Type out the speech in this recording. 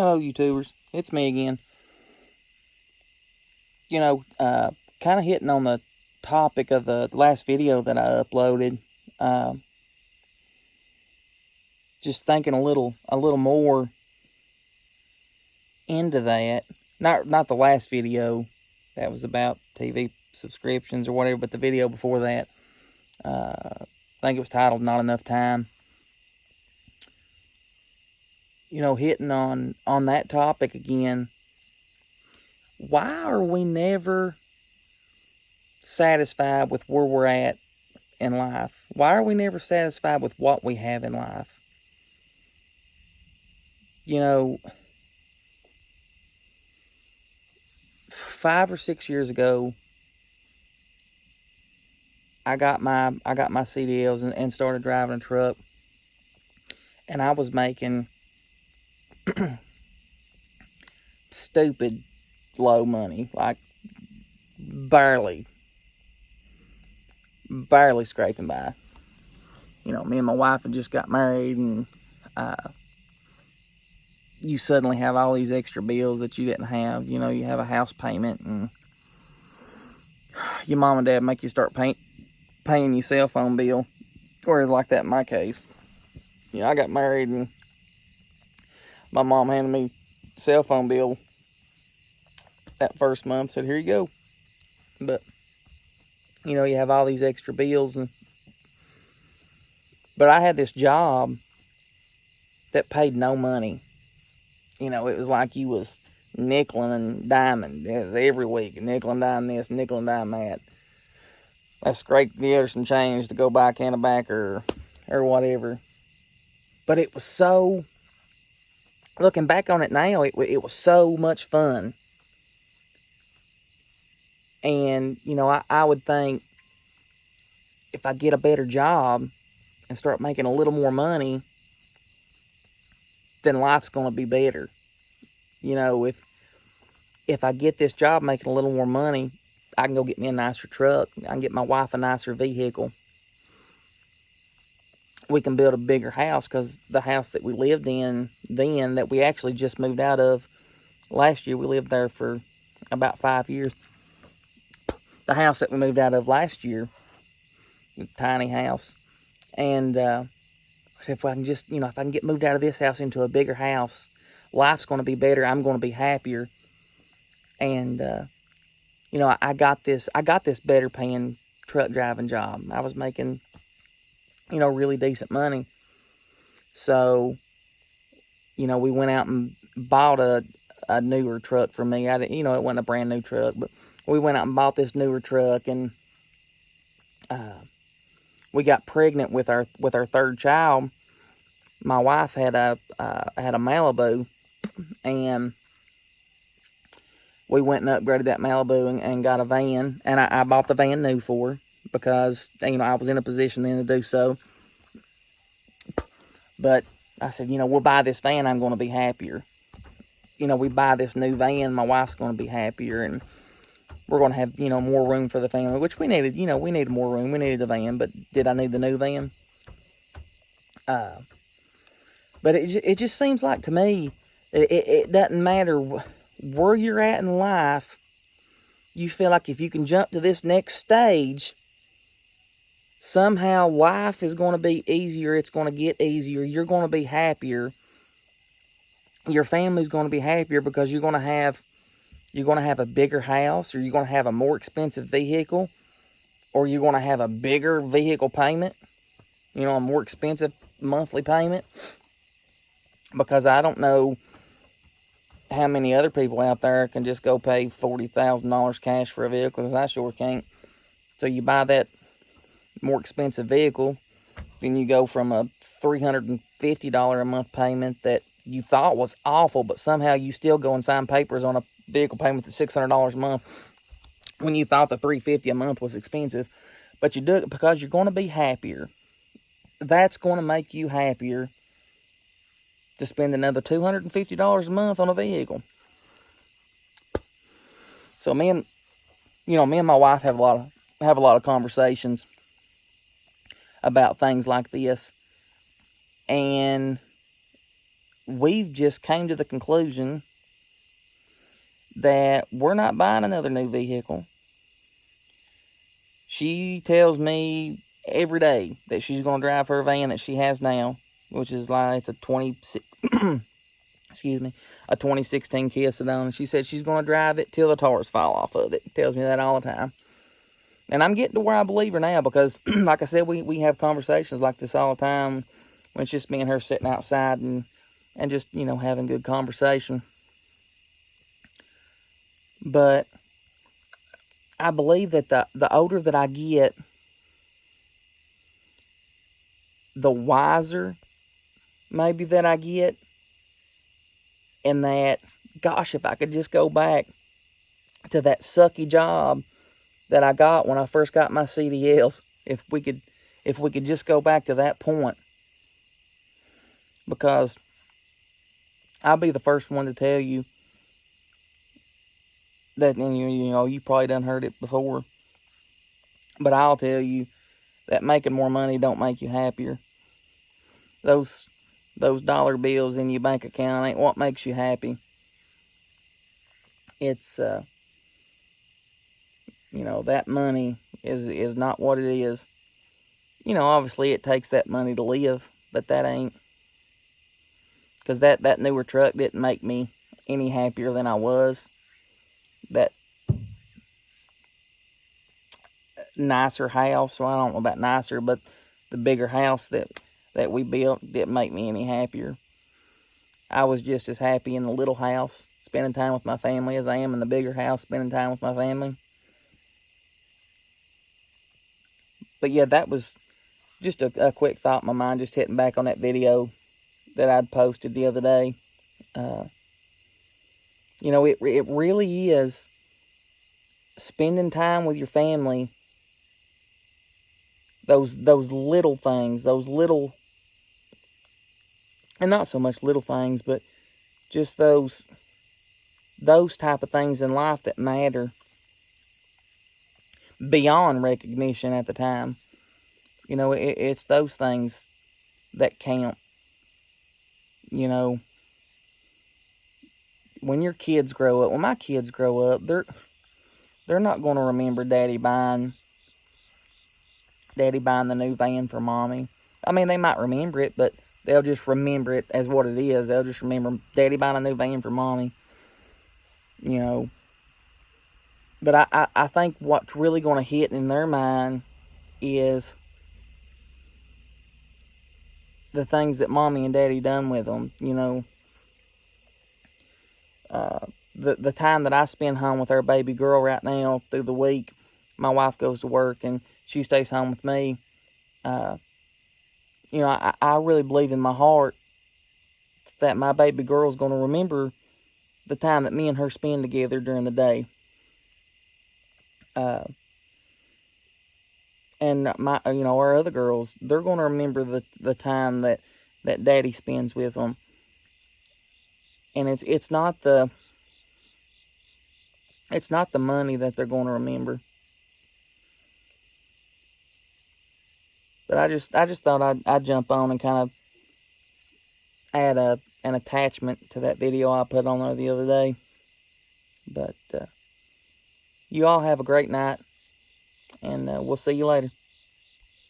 Hello, YouTubers. It's me again. Kind of hitting on the topic of the last video that I uploaded. Uh, just thinking a little more into that. Not the last video that was about TV subscriptions or whatever, but the video before that. I think it was titled "Not Enough Time." Hitting on that topic again. Why are we never satisfied with where we're at in life? Why are we never satisfied with what we have in life? 5 or 6 years ago, I got my CDLs and started driving a truck, and I was making stupid low money, like barely scraping by. Me and my wife had just got married, and you suddenly have all these extra bills that you didn't have. You have a house payment, and your mom and dad make you start paying your cell phone bill, or it's like that in my case. I got married, and my mom handed me a cell phone bill that first month, said, "Here you go." But you have all these extra bills, but I had this job that paid no money. It was like you was nickel and diming every week, nickel and dime this, nickel and dime that. I scraped together some change to go buy a can of backer or whatever. But it was so, looking back on it now, it was so much fun. And, I would think, if I get a better job and start making a little more money, then life's going to be better. If I get this job making a little more money, I can go get me a nicer truck. I can get my wife a nicer vehicle. We can build a bigger house, because the house that we lived in then, that we actually just moved out of last year, we lived there for about 5 years. The house that we moved out of last year, a tiny house, and if I can just, if I can get moved out of this house into a bigger house, life's going to be better. I'm going to be happier. And I got this better paying truck driving job. I was making, really decent money. So, we went out and bought a newer truck for me. It wasn't a brand new truck, but we went out and bought this newer truck, and we got pregnant with our third child. My wife had a Malibu, and we went and upgraded that Malibu and got a van. And I bought the van new for her, because I was in a position then to do so. But I said, we'll buy this van, I'm going to be happier. We buy this new van, my wife's going to be happier, and we're going to have, more room for the family, which we needed. We needed more room. We needed the van, but did I need the new van? But it just seems like to me, it doesn't matter where you're at in life. You feel like if you can jump to this next stage, somehow life is going to be easier. It's going to get easier. You're going to be happier. Your family's going to be happier, because you're going to have a bigger house, or you're going to have a more expensive vehicle, or you're going to have a bigger vehicle payment, a more expensive monthly payment. Because I don't know how many other people out there can just go pay $40,000 cash for a vehicle, because I sure can't. So you buy that more expensive vehicle, then you go from a $350 a month payment that you thought was awful, but somehow you still go and sign papers on a vehicle payment that's $600 a month, when you thought the $350 a month was expensive. But you do it because you're going to be happier. That's going to make you happier to spend another $250 a month on a vehicle. So me and my wife have a lot of conversations about things like this. And we've just came to the conclusion that we're not buying another new vehicle. She tells me every day that she's going to drive her van that she has now, which is like, it's a 26, excuse me, a 2016 Kia Sedona. And she said she's going to drive it till the tires fall off of it. Tells me that all the time. And I'm getting to where I believe her now because, like I said, we have conversations like this all the time when it's just me and her sitting outside and just, you know, having good conversation. But I believe that the older that I get, the wiser maybe that I get. And that, gosh, if I could just go back to that sucky job that I got when I first got my CDLs, if we could just go back to that point. Because I'll be the first one to tell you that, and you know, you probably done heard it before, but I'll tell you that making more money don't make you happier. Those dollar bills in your bank account ain't what makes you happy. It's you know, that money is not what it is. You know, obviously it takes that money to live, but that ain't, because that newer truck didn't make me any happier than I was. That nicer house, well, I don't know about nicer, but the bigger house that we built didn't make me any happier. I was just as happy in the little house, spending time with my family, as I am in the bigger house, spending time with my family. But yeah, that was just a quick thought in my mind, just hitting back on that video that I'd posted the other day. You know, it really is spending time with your family. Those little things, those little, and not so much little things, but just those type of things in life that matter beyond recognition at the time. You know, it's those things that count. You know, when your kids grow up, when my kids grow up, they're not going to remember Daddy buying the new van for Mommy. I mean, they might remember it, but they'll just remember it as what it is. They'll just remember Daddy buying a new van for Mommy. You know. But I think what's really going to hit in their mind is the things that Mommy and Daddy done with them. You know, the time that I spend home with our baby girl right now through the week. My wife goes to work and she stays home with me. You know, I really believe in my heart that my baby girl's going to remember the time that me and her spend together during the day. And my, you know, our other girls, they're going to remember the time that Daddy spends with them. And it's not the money that they're going to remember. But I just thought I'd jump on and kind of add an attachment to that video I put on there the other day. But you all have a great night, and we'll see you later.